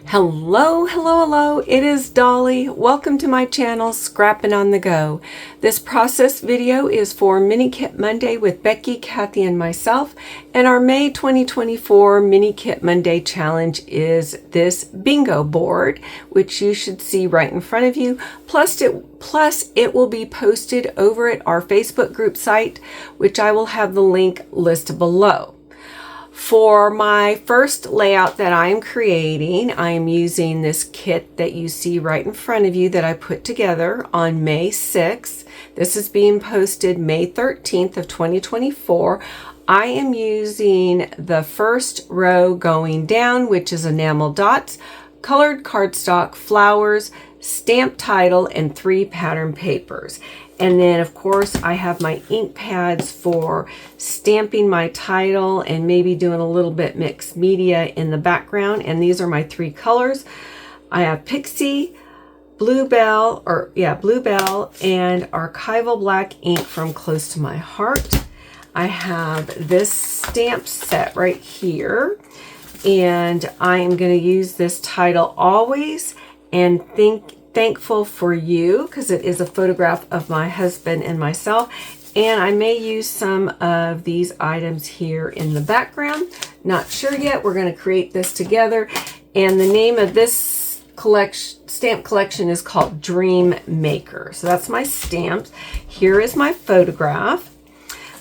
Hello, hello, hello. It is Dolly. Welcome to my channel, Scrappin' on the Go. This process video is for Mini Kit Monday with Becky, Kathy, and myself. And our May 2024 Mini Kit Monday challenge is this bingo board, which you should see right in front of you. Plus it will be posted over at our Facebook group site, which I will have the link listed below. For my first layout that I am creating, I am using this kit that you see right in front of you that I put together on May 6th. This is being posted May 13th of 2024. I am using the first row going down, which is enamel dots, colored cardstock, flowers, stamp title, and 3 pattern papers. And then, of course, I have my ink pads for stamping my title and maybe doing a little bit mixed media in the background. And these are my 3 colors. I have Pixie, Bluebell, and Archival Black ink from Close to My Heart. I have this stamp set right here. And I am going to use this title Always and Thankful for You, because it is a photograph of my husband and myself, and I may use some of these items here in the background. Not sure yet. We're going to create this together, and the name of this stamp collection is called Dream Maker. So that's my stamps. Here is my photograph.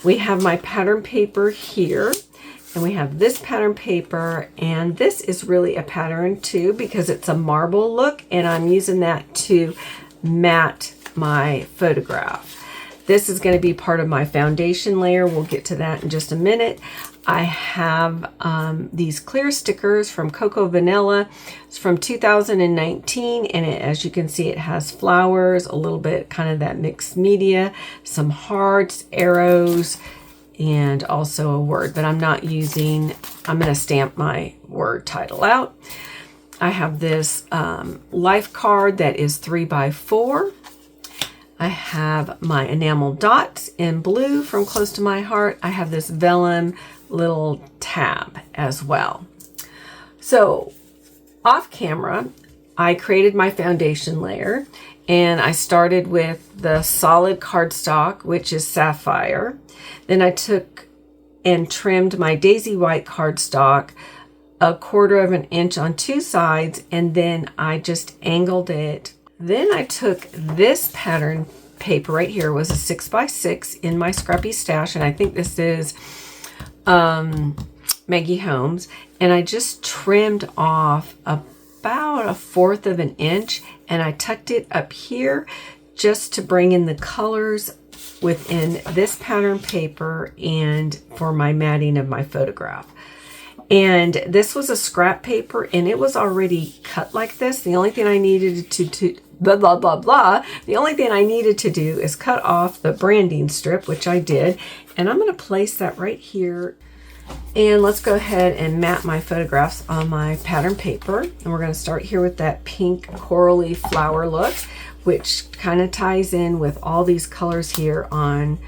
We have my pattern paper here. And we have this pattern paper, and this is really a pattern too because it's a marble look, and I'm using that to matte my photograph. This is going to be part of my foundation layer. We'll get to that in just a minute. I have these clear stickers from Cocoa Vanilla. It's from 2019, and as you can see, it has flowers, a little bit kind of that mixed media, some hearts, arrows, and also a word, but I'm not using, I'm going to stamp my word title out. I have this life card that is 3x4. I have my enamel dots in blue from Close to My Heart. I have this vellum little tab as well. So off camera, I created my foundation layer, and I started with the solid cardstock, which is sapphire. Then I took and trimmed my daisy white cardstock 1/4 inch on 2 sides, and then I just angled it. Then I took this pattern paper right here, was a 6x6 in my scrappy stash, and I think this is Maggie Holmes, and I just trimmed off about 1/4 inch, and I tucked it up here just to bring in the colors within this pattern paper and for my matting of my photograph. And this was a scrap paper, and it was already cut like this. The only thing I needed to blah blah blah blah, the only thing I needed to do is cut off the branding strip, which I did, and I'm going to place that right here. And let's go ahead and mat my photographs on my pattern paper. And we're going to start here with that pink corally flower look, which kind of ties in with all these colors here on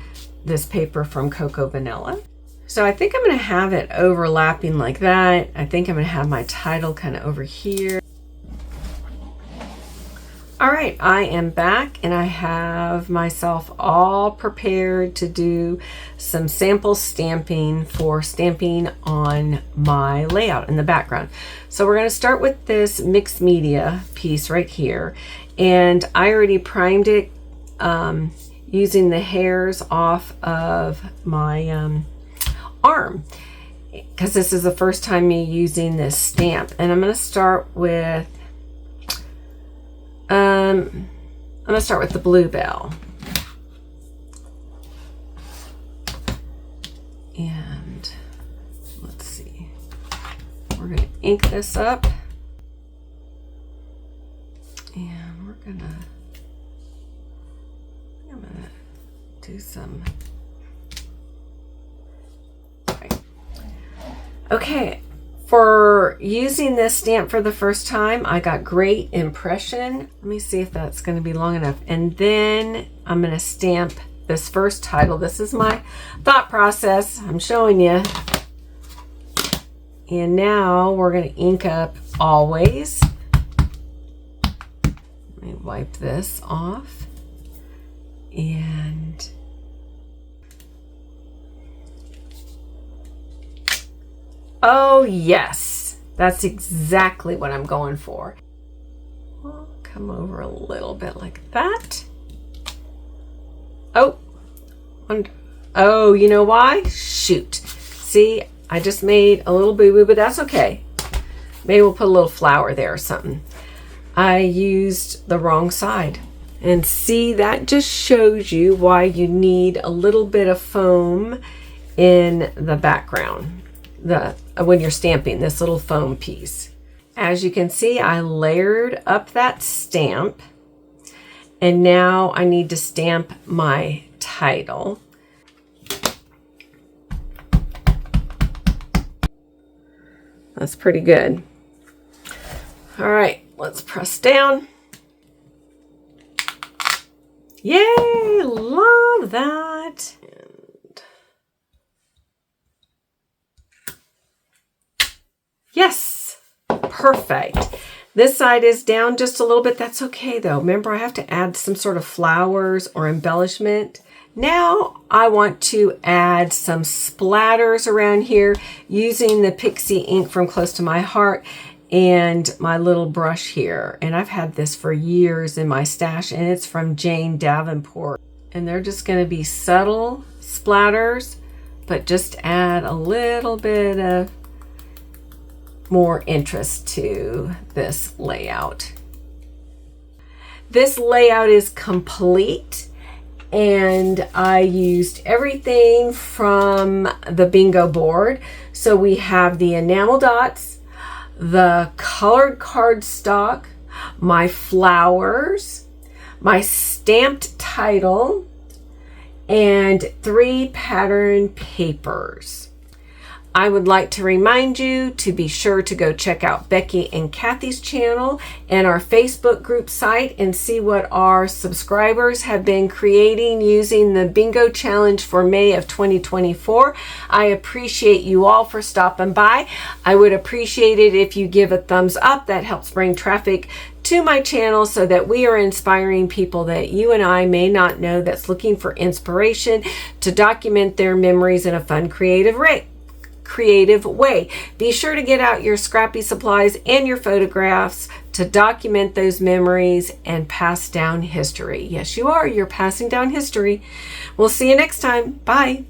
this paper from Cocoa Vanilla. So I think I'm going to have it overlapping like that. I think I'm going to have my title kind of over here. All right, I am back, and I have myself all prepared to do some sample stamping for stamping on my layout in the background. So we're going to start with this mixed media piece right here, and I already primed it using the hairs off of my arm, because this is the first time me using this stamp. And I'm going to start with the Bluebell. And let's see, we're going to ink this up, and I'm going to do some. Okay, for using this stamp for the first time, I got great impression. Let me see if that's going to be long enough. And then I'm going to stamp this first title. This is my thought process I'm showing you. And now we're going to ink up always. Let me wipe this off. And oh yes, that's exactly what I'm going for. I'll come over a little bit like that. Oh, you know why? Shoot. See, I just made a little boo-boo, but that's okay. Maybe we'll put a little flower there or something. I used the wrong side. And see, that just shows you why you need a little bit of foam in the background when you're stamping this little foam piece. As you can see, I layered up that stamp, and now I need to stamp my title. That's pretty good. All right, let's press down. Yay, love that. And yes, perfect. This side is down just a little bit. That's okay though. Remember, I have to add some sort of flowers or embellishment. Now I want to add some splatters around here using the Pixie ink from Close to My Heart and my little brush here. And I've had this for years in my stash, and it's from Jane Davenport. And they're just going to be subtle splatters, but just add a little bit of more interest to this layout. This layout is complete, and I used everything from the bingo board. So we have the enamel dots, the colored cardstock, my flowers, my stamped title, and 3 pattern papers. I would like to remind you to be sure to go check out Becky and Kathy's channel and our Facebook group site and see what our subscribers have been creating using the bingo challenge for May of 2024. I appreciate you all for stopping by. I would appreciate it if you give a thumbs up. That helps bring traffic to my channel so that we are inspiring people that you and I may not know that's looking for inspiration to document their memories in a fun, creative way. Be sure to get out your scrappy supplies and your photographs to document those memories and pass down history. Yes, you are. You're passing down history. We'll see you next time. Bye.